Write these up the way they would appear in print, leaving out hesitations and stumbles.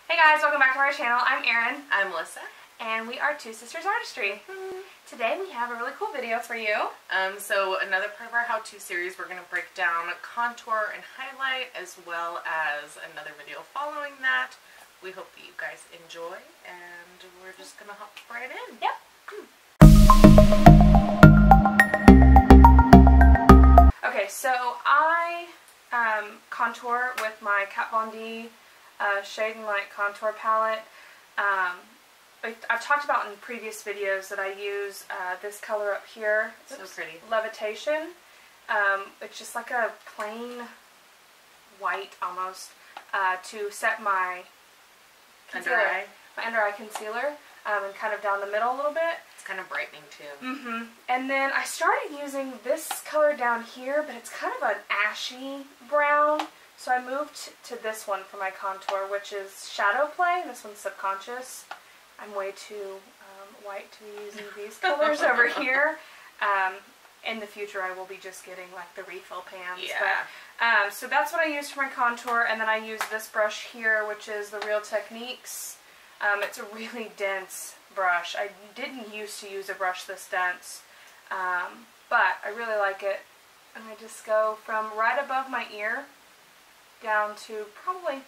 Hey guys, welcome back to our channel. I'm Erin. I'm Melissa. And we are Two Sisters Artistry. Today we have a really cool video for you. So another part of our how-to series, we're going to break down contour and highlight, as well as another video following that. We hope that you guys enjoy, and we're just going to hop right in. Yep. Okay, so I contour with my Kat Von D Shade and Light Contour Palette. I've talked about in previous videos that I use this color up here. So pretty. Levitation. It's just like a plain white almost to set my concealer, my under eye concealer, and kind of down the middle a little bit. It's kind of brightening too. And then I started using this color down here, but it's kind of an ashy brown. So I moved to this one for my contour, which is Shadow Play. This one's Subconscious. I'm way too white to be using these colors over here. In the future, I will be just getting like the refill pans. Yeah. But, so that's what I use for my contour, and then I use this brush here, which is the Real Techniques. It's a really dense brush. I didn't used to use a brush this dense, but I really like it. And I just go from right above my ear down to probably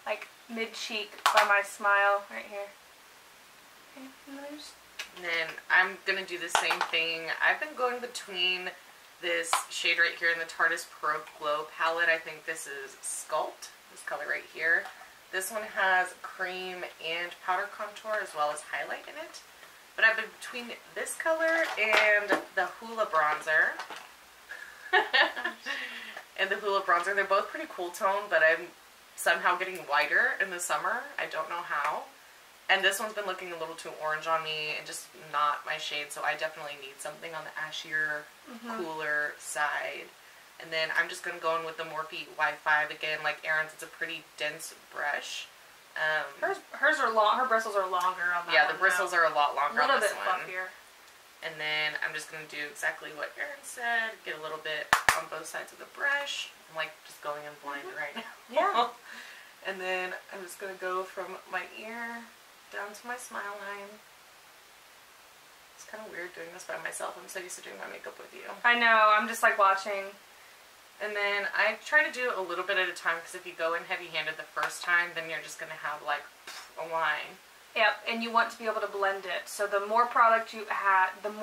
like mid-cheek by my smile right here. Okay, and then I'm going to do the same thing. I've been going between this shade right here in the Tarteist Pro Glow palette. I think this is Sculpt, this color right here. This one has cream and powder contour as well as highlight in it. But I've been between this color and the Hoola bronzer. And the Hoola bronzer. They're both pretty cool tone, but I'm somehow getting whiter in the summer. I don't know how. And this one's been looking a little too orange on me and just not my shade, so I definitely need something on the ashier, cooler side. And then I'm just going to go in with the Morphe Y5 again. Like Erin's, it's a pretty dense brush. hers are long. Her bristles are longer on that one. Yeah, the bristles are a lot longer on this one. A little bit fluffier. And then I'm just going to do exactly what Erin said. Get a little bit on both sides of the brush. I'm like just going in blind right now. Yeah. And then I'm just going to go from my ear down to my smile line. It's kind of weird doing this by myself. I'm so used to doing my makeup with you. I know. I'm just like watching. And then I try to do a little bit at a time, because if you go in heavy-handed the first time, then you're just going to have like a line. Yep, and you want to be able to blend it. So the more product you add, the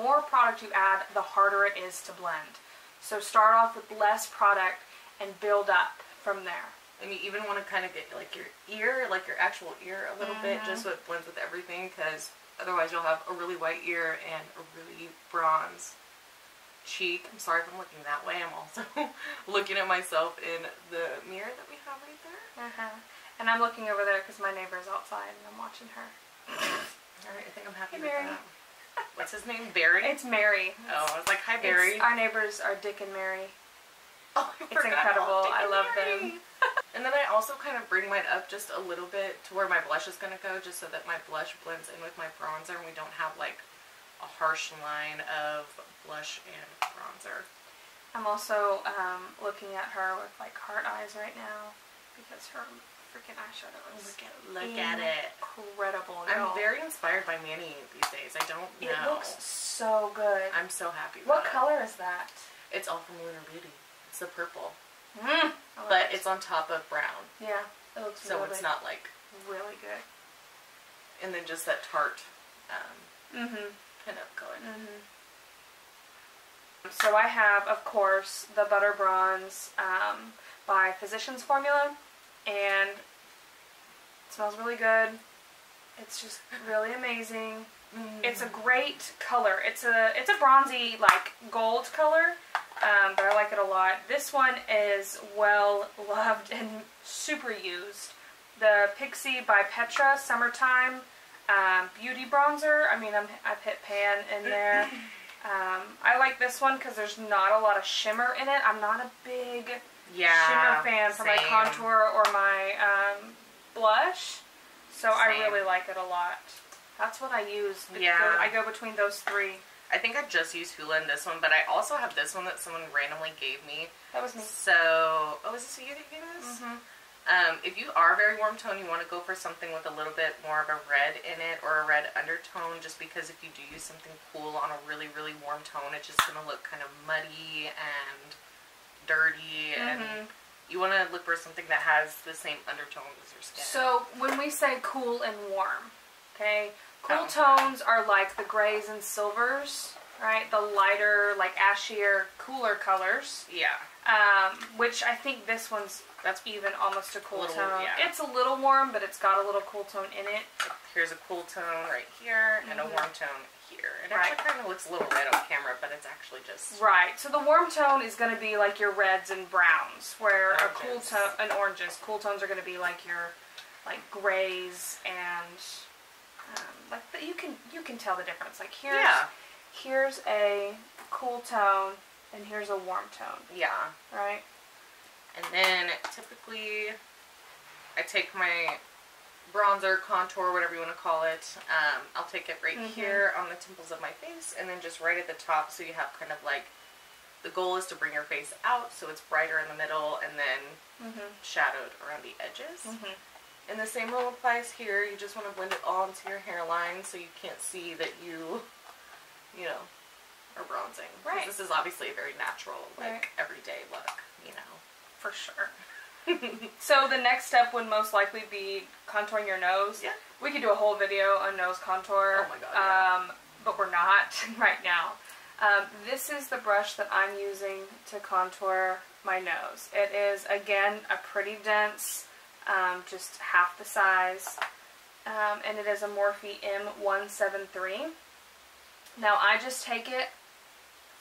harder it is to blend. So start off with less product and build up from there. And you even want to kind of get like your ear, like your actual ear a little bit, just so it blends with everything, because otherwise you'll have a really white ear and a really bronze cheek. I'm sorry if I'm looking that way. I'm also looking at myself in the mirror that we have right there. And I'm looking over there because my neighbor's outside and I'm watching her. Alright, I think I'm happy with Mary. that. What's his name? Barry? It's Mary. Oh, I was like, hi Barry. Our neighbors are Dick and Mary. Oh, it's incredible. I love them. And then I also kind of bring mine up just a little bit to where my blush is going to go, just so that my blush blends in with my bronzer and we don't have like a harsh line of blush and bronzer. I'm also looking at her with like heart eyes right now because her freaking eyeshadow is Look at it. Incredible. I'm very inspired by Manny these days. I don't know. It looks so good. I'm so happy What about color is that? It's all from Lunar Beauty. It's the purple. But it's on top of brown. Yeah, it looks so really, it's not like really good. And then just that tart pin-up color. So I have, of course, the Butter Bronze by Physicians Formula, and it smells really good. It's just really amazing. It's a great color. It's a bronzy, like gold color. But I like it a lot. This one is well loved and super used. The Pixie by Petra Summertime Beauty Bronzer. I mean, I've hit pan in there. I like this one because there's not a lot of shimmer in it. I'm not a big shimmer fan for my contour or my blush. So I really like it a lot. That's what I use. I go between those three. I think I just used Hoola in this one, but I also have this one that someone randomly gave me. That was me. So, oh, is this you that gave this? If you are very warm tone, you want to go for something with a little bit more of a red in it or a red undertone, just because if you do use something cool on a really, really warm tone, it's just going to look kind of muddy and dirty, and you want to look for something that has the same undertones as your skin. So when we say cool and warm, okay, cool tones are like the grays and silvers, right? The lighter, like ashier, cooler colors. Yeah. Which I think this one's even almost a cool tone. Yeah. It's a little warm, but it's got a little cool tone in it. Here's a cool tone right here and a warm tone here. It actually kind of looks a little red on camera, but it's actually just... Right. So the warm tone is going to be like your reds and browns, where a cool tone, and oranges. Cool tones are going to be like your grays and you can tell the difference. Like here's a cool tone and here's a warm tone. Yeah. Right. And then typically I take my bronzer, contour, whatever you want to call it. I'll take it right here on the temples of my face, and then just right at the top, so you have kind of like, the goal is to bring your face out so it's brighter in the middle and then shadowed around the edges. And the same rule applies here. You just want to blend it all into your hairline so you can't see that you know, are bronzing. Right. This is obviously a very natural, like, everyday look, you know. For sure. So the next step would most likely be contouring your nose. Yeah. We could do a whole video on nose contour. Oh my god. But we're not right now. This is the brush that I'm using to contour my nose. It is, again, a pretty dense, just half the size. And it is a Morphe M173. Now I just take it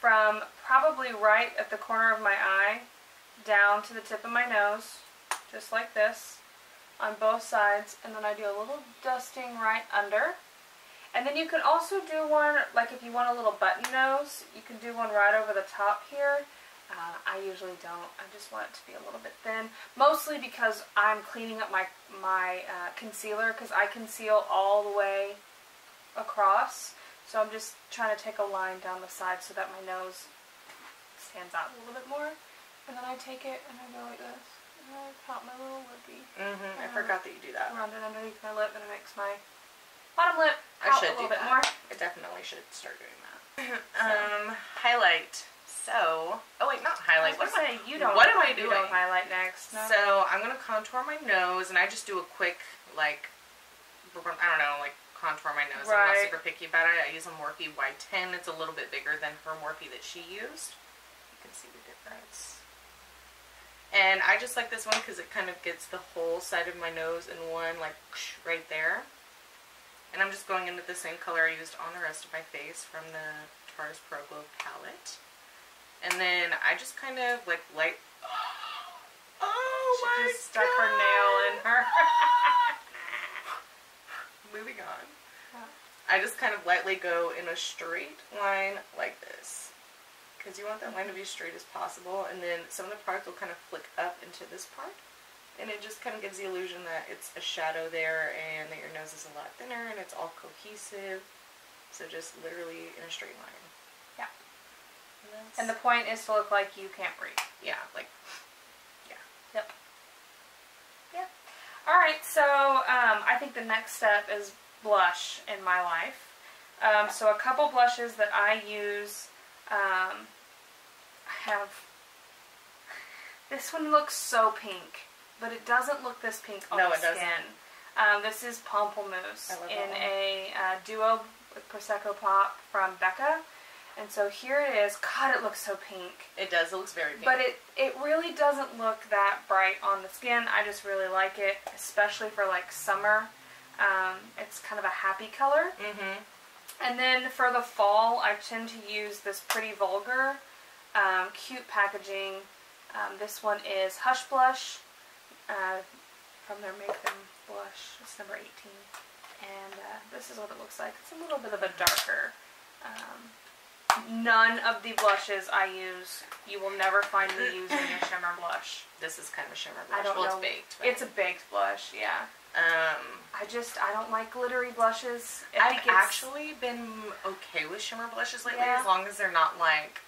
from probably right at the corner of my eye down to the tip of my nose, just like this, on both sides, and then I do a little dusting right under. And then you can also do one, like if you want a little button nose, you can do one right over the top here. I usually don't. I just want it to be a little bit thin, mostly because I'm cleaning up my concealer, because I conceal all the way across. So I'm just trying to take a line down the side so that my nose stands out a little bit more. And then I take it and I go like this. And I pop my little lippy. I forgot that you do that. Run it underneath my lip, and it makes my bottom lip out a little bit more. I definitely should start doing that. Highlight. So, oh wait, not highlight. What am I doing? You don't highlight next. No. So I'm gonna contour my nose, and I just do a quick, like, I don't know, like, contour my nose. I'm not super picky about it. I use a Morphe Y10. It's a little bit bigger than her Morphe that she used. You can see the difference. And I just like this one because it kind of gets the whole side of my nose in one, like, right there. And I'm just going into the same color I used on the rest of my face from the Tarteist Pro Glow palette. And then I just kind of, like, light... Oh my god! She just stuck her nail in her... Moving on. I just kind of lightly go in a straight line like this, because you want that line to be as straight as possible, and then some of the product will kind of flick up into this part, and it just kind of gives the illusion that it's a shadow there and that your nose is a lot thinner and it's all cohesive. So just literally in a straight line. Yeah. And the point is to look like you can't breathe. Yeah, like, yeah. Yep. Yeah. Alright, so I think the next step is blush in my life. So a couple blushes that I use, I have, this one looks so pink, but it doesn't look this pink on the skin. This is Pamplemousse in a duo with Prosecco Pop from Becca. And so here it is. God, it looks so pink. It does. It looks very pink. But it really doesn't look that bright on the skin. I just really like it, especially for like summer. It's kind of a happy color. And then for the fall, I tend to use this Pretty Vulgar, cute packaging. This one is Hush Blush from their Make Them Blush. It's number 18. And this is what it looks like. It's a little bit of a darker. None of the blushes I use, you will never find me using a shimmer blush. This is kind of a shimmer blush. I don't know. It's baked. But... It's a baked blush, yeah. I don't like glittery blushes. I've actually been okay with shimmer blushes lately, as long as they're not like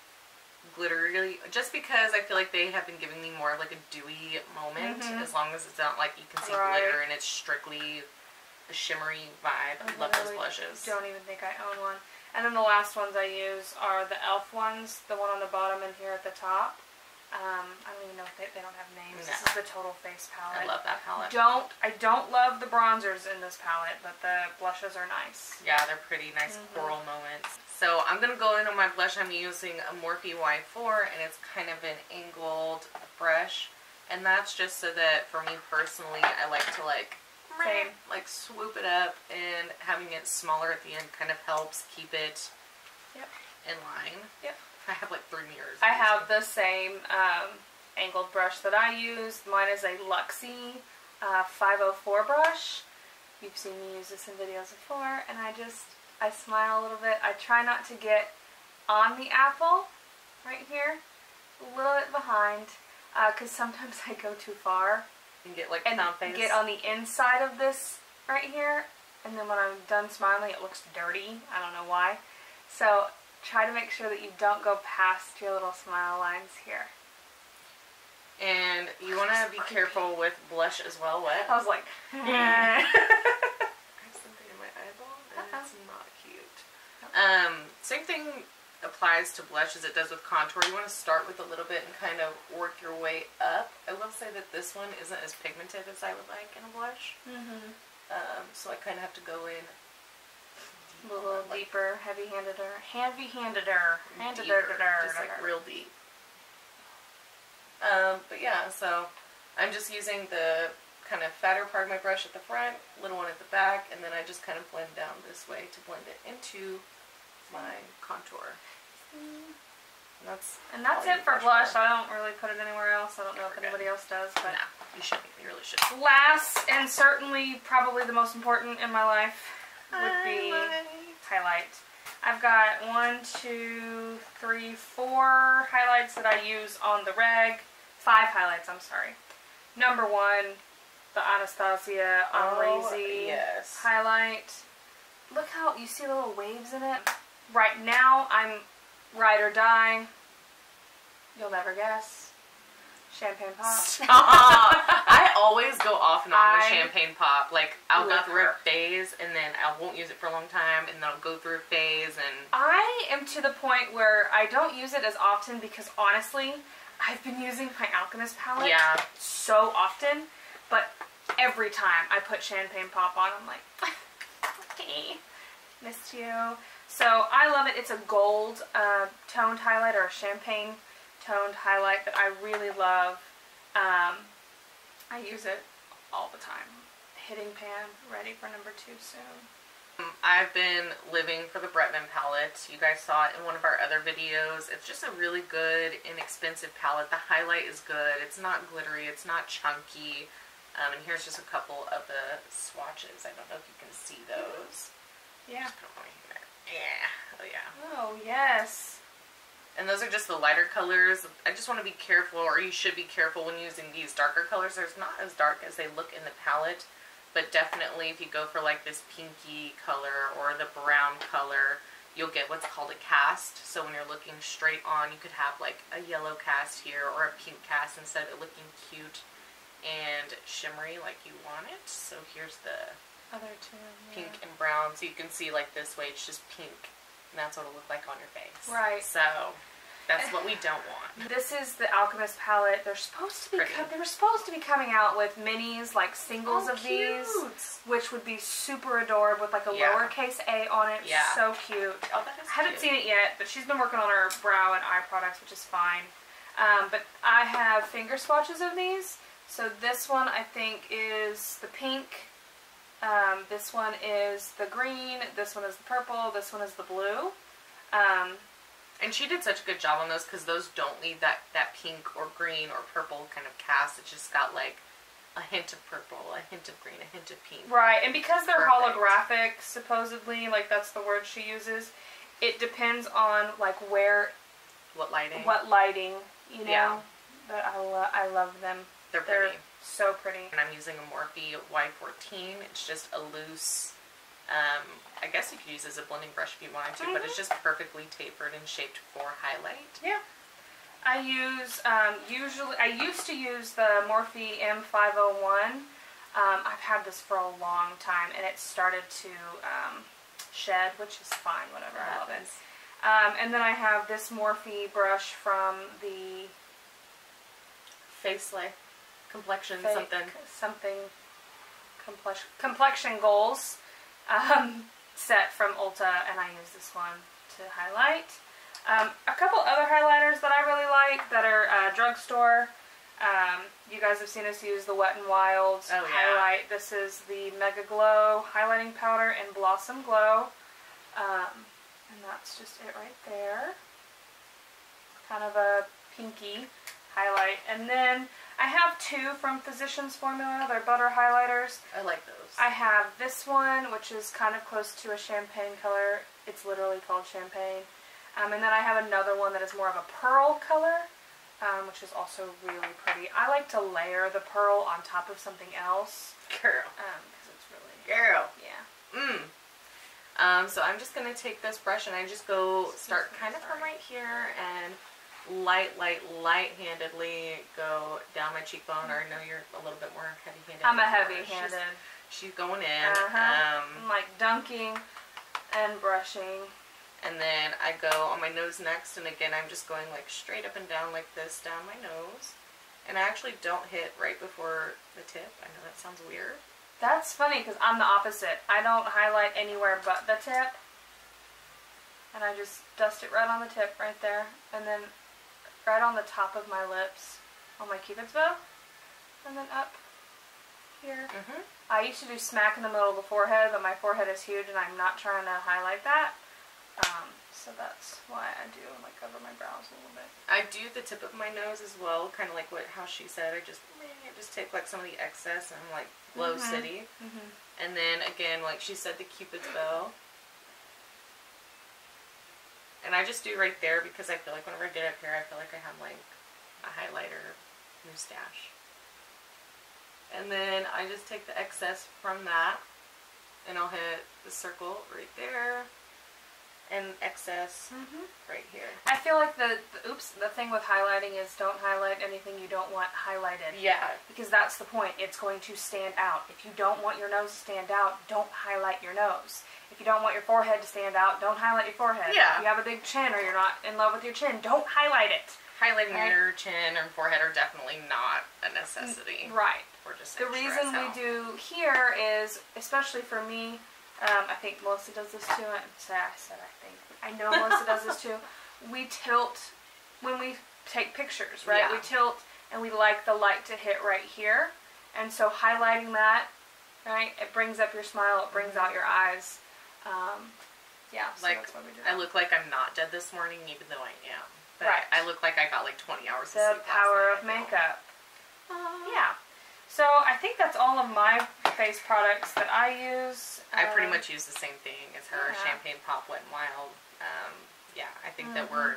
glittery, just because I feel like they have been giving me more of like a dewy moment, as long as it's not like you can see glitter and it's strictly a shimmery vibe. I love those blushes. Don't even think I own one. And then the last ones I use are the e.l.f. ones, the one on the bottom and here at the top. I don't even know if they don't have names. No. This is the Total Face palette. I love that palette. I don't love the bronzers in this palette, but the blushes are nice. Yeah, they're pretty nice coral moments. So I'm going to go in on my blush. I'm using a Morphe Y4, and it's kind of an angled brush. And that's just so that, for me personally, I like to like swoop it up, and having it smaller at the end kind of helps keep it in line. Yep. I have like 3 mirrors. I have the same angled brush that I use. Mine is a Luxie 504 brush. You've seen me use this in videos before, and I smile a little bit. I try not to get on the apple right here, a little bit behind, because sometimes I go too far. And get like clown face. Get on the inside of this right here, and then when I'm done smiling, it looks dirty. I don't know why. So try to make sure that you don't go past your little smile lines here. And you want to be careful with blush as well. What? I was like, I have something in my eyeball, and it's not cute. Same thing applies to blush as it does with contour. You want to start with a little bit and kind of work your way up. I will say that this one isn't as pigmented as I would like in a blush. So I kind of have to go in a little deeper, heavy-handed, just like real deep. But yeah, so I'm just using the kind of fatter part of my brush at the front, little one at the back, and then I just kind of blend down this way to blend it into my contour. And that's it for blush. I don't really put it anywhere else. I don't know if anybody else does, but no, you shouldn't. You really should. Last, and certainly probably the most important in my life, would be highlight. I've got 1, 2, 3, 4 highlights that I use on the reg. 5 highlights, I'm sorry. Number 1, the Anastasia Amrezy highlight. Look how you see the little waves in it. Right now, I'm ride or die. You'll never guess. Champagne Pop. Stop. I always go off and on with Champagne Pop. Like, I'll go through a phase, and then I won't use it for a long time, and then I'll go through a phase, and I am to the point where I don't use it as often because, honestly, I've been using my Alchemist palette so often, but every time I put Champagne Pop on, I'm like, okay, missed you. So I love it. It's a gold toned highlight, or a champagne toned highlight that I really love. I use it all the time. Hitting pan, ready for number 2 soon. I've been living for the Bretman palette. You guys saw it in one of our other videos. It's just a really good, inexpensive palette. The highlight is good. It's not glittery. It's not chunky. And here's just a couple of the swatches. I don't know if you can see those. Yeah. Just put them right here. Yeah. Oh, yeah. Oh, yes. And those are just the lighter colors. I just want to be careful, or you should be careful when using these darker colors. They're not as dark as they look in the palette, but definitely if you go for like this pinky color or the brown color, you'll get what's called a cast. So when you're looking straight on, you could have like a yellow cast here or a pink cast instead of it looking cute and shimmery like you want it. So here's the other 2, pink and brown. So you can see like this way, it's just pink. And that's what it'll look like on your face. Right. So that's what we don't want. This is the Alchemist palette. They're supposed to be they were supposed to be coming out with minis, like singles of these, which would be super adorable with like a lowercase a on it. Yeah. So cute. Oh, that is I haven't seen it yet, but she's been working on her brow and eye products, which is fine. But I have finger swatches of these. So this one I think is the pink. This one is the green, this one is the purple, this one is the blue. And she did such a good job on those because those don't leave that pink or green or purple kind of cast. It just got like a hint of purple, a hint of green, a hint of pink. Right, and because they're holographic, supposedly, like that's the word she uses, it depends on like where... What lighting, you know. Yeah. But I love them. They're pretty. So pretty. And I'm using a Morphe Y14. It's just a loose, I guess you could use it as a blending brush if you wanted to, but it's just perfectly tapered and shaped for highlight. Yeah. I use, I used to use the Morphe M501. I've had this for a long time, and it started to shed, which is fine, whatever, I love it. And then I have this Morphe brush from the Face Life Complexion Complexion Goals set from Ulta, and I use this one to highlight. A couple other highlighters that I really like that are drugstore. You guys have seen us use the Wet n Wild highlight. This is the Mega Glow highlighting powder in Blossom Glow. And that's just it right there. Kind of a pinky highlight. And then I have two from Physicians Formula. They're butter highlighters. I like those. I have this one, which is kind of close to a champagne color. It's literally called champagne. And then I have another one that is more of a pearl color, which is also really pretty. I like to layer the pearl on top of something else. Girl. Because it's really... Girl. Yeah. So I'm just going to take this brush and I just go start kind of from right here and light-handedly go down my cheekbone, or I know you're a little bit more heavy-handed. I'm a heavy-handed. She's going in. I'm like dunking and brushing. And then I go on my nose next, and again I'm just going like straight up and down like this down my nose. And I actually don't hit right before the tip. I know that sounds weird. That's funny because I'm the opposite. I don't highlight anywhere but the tip. And I just dust it right on the tip right there. And then right on the top of my lips on my Cupid's bow. And then up here. I used to do smack in the middle of the forehead, but my forehead is huge and I'm not trying to highlight that. So that's why I do like cover my brows a little bit. I do the tip of my nose as well, kind of like how she said. I just take like some of the excess and I'm like Glow City. And then again, like she said, the Cupid's bow. And I just do right there because I feel like whenever I get up here, I feel like I have like a highlighter moustache. And then I just take the excess from that and I'll hit the circle right there. And excess right here. I feel like the thing with highlighting is don't highlight anything you don't want highlighted. Yeah. Because that's the point. It's going to stand out. If you don't want your nose to stand out, don't highlight your nose. If you don't want your forehead to stand out, don't highlight your forehead. Yeah. If you have a big chin or you're not in love with your chin, don't highlight it. Highlighting your chin or forehead are definitely not a necessity. Right. We're just the reason we do here is, especially for me, I think Melissa does this too. I said I think. I know Melissa does this too. We tilt when we take pictures, right? Yeah. We tilt and we like the light to hit right here. And so highlighting that, right, it brings up your smile, it brings out your eyes. Yeah, so like, that's what we do. I look like I'm not dead this morning, even though I am. But right. I look like I got like 20 hours of sleep. The power of makeup. Yeah. So I think that's all of my face products that I use. I pretty much use the same thing as her. Champagne Pop, Wet n Wild. Yeah, I think that we're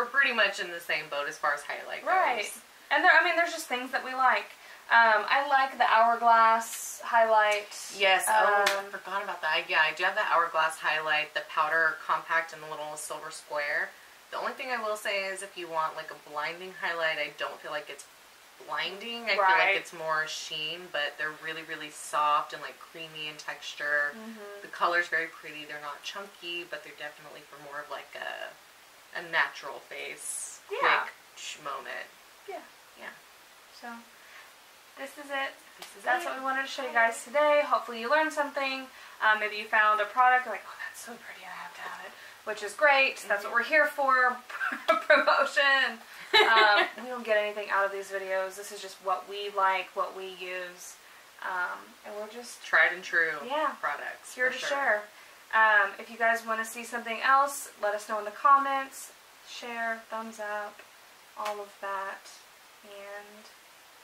pretty much in the same boat as far as highlight goes. Right. And there's just things that we like. I like the Hourglass highlight. Yes. I forgot about that. Yeah, I do have the Hourglass highlight, the powder compact in the little silver square. The only thing I will say is if you want like a blinding highlight, I don't feel like it's blinding. I feel like it's more sheen, but they're really, really soft and like creamy in texture. The color's very pretty. They're not chunky, but they're definitely for more of like a natural face, quick moment. Yeah. Yeah. So this is it. That's what we wanted to show you guys today. Hopefully you learned something. Maybe you found a product like, oh, that's so pretty, I have to have it, which is great. That's what we're here for. Promotion. We don't get anything out of these videos. This is just what we like, what we use, and we're just tried and true products here to share. If you guys want to see something else, let us know in the comments. Share, thumbs up, all of that, and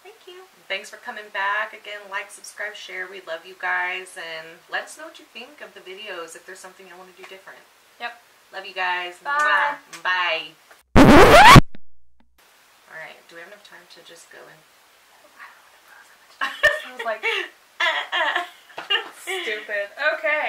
thank you. Thanks for coming back. Again, like, subscribe, share. We love you guys, and let us know what you think of the videos. If there's something you want to do different. Yep. Love you guys. Bye. Mwah. Bye. Alright, do we have enough time to just go in? I was like, stupid. Okay.